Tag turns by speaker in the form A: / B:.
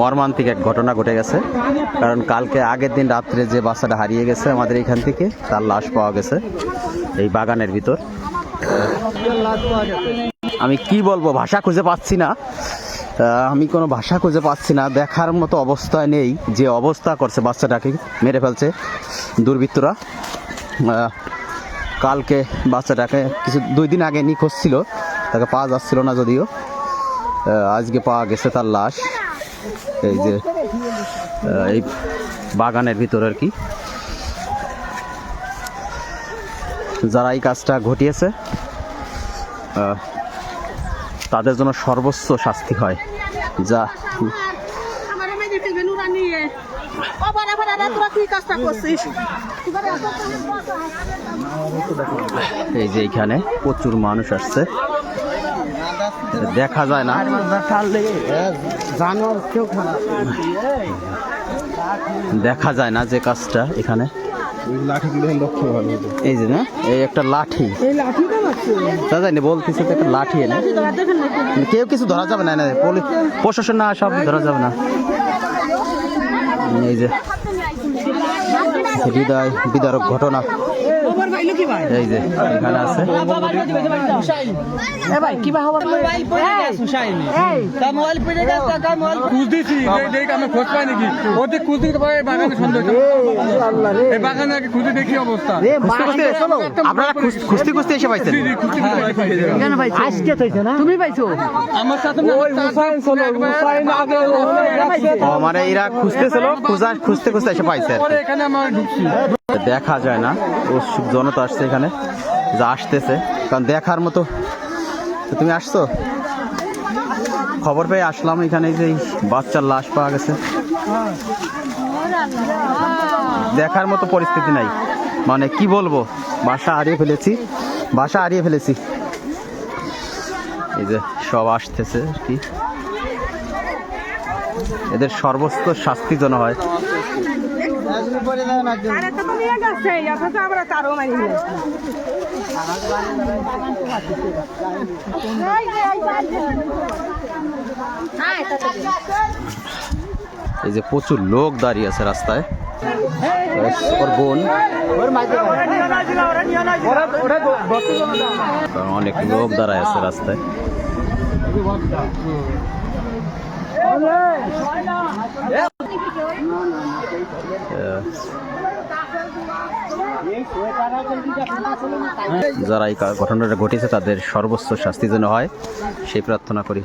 A: মর্মান্তিক এক ঘটনা ঘটে গেছে। কারণ কালকে আগের দিন রাত্রে যে বাচ্চাটা হারিয়ে গেছে আমাদের এখান থেকে, তার লাশ পাওয়া গেছে এই বাগানের ভিতর। আমি কি বলবো, ভাষা খুঁজে পাচ্ছি না। আমি কোনো ভাষা খুঁজে পাচ্ছি না, দেখার মতো অবস্থায় নেই। যে অবস্থা করছে, বাচ্চাটাকে মেরে ফেলছে দুর্বৃত্তরা। কালকে বাচ্চাটাকে 2 দিন আগে নিখোঁজ ছিল, তাকে পাওয়া যাচ্ছিল না, যদিও আজকে পাওয়া গেছে তার লাশ এই যে এই বাগানের ভিতর আর কি। যারা এই কাজটা ঘটিয়েছে তাদের জন্য সর্বোচ্চ শাস্তি হয়। যা এই যে এখানে প্রচুর মানুষ আসছে, দেখা যায় না, দেখা যায় না যে কাজটা এখানে। এই যে না, এই একটা লাঠি দাদা বলতেছে একটা লাঠি এনে, কেউ কিছু ধরা যাবে না, প্রশাসন না সব ধরা যাবে না। এই যে হৃদয় বিদারক ঘটনা এই যে এখানে আছে। আপনারা খুঁজতে খুঁজতে এসে পাইছেন?
B: তুমি পাইছো?
A: মানে এরা খুঁজতেছিল, খুঁজতে খুঁজতে এসে পাইছে। দেখা যায় না, উৎসুক জনতা আসছে এখানে, যা আসতেছে, কারণ দেখার মতো। তুমি আসছো? খবর পেয়ে আসলাম এখানে, যে বাচ্চার লাশ পাওয়া গেছে। দেখার মতো পরিস্থিতি নাই, মানে কি বলবো, ভাষা হারিয়ে ফেলেছি। এই যে সব আসতেছে আর কি, এদের সর্বোচ্চ শাস্তি যেন হয়। এই যে প্রচুর লোক দাঁড়িয়ে আছে রাস্তায়, ওর বোন, অনেক লোক দাঁড়ায় আছে রাস্তায়। যারা এই ঘটনাটা ঘটেছে তাদের সর্বোচ্চ শাস্তি যেন হয় সেই প্রার্থনা করি।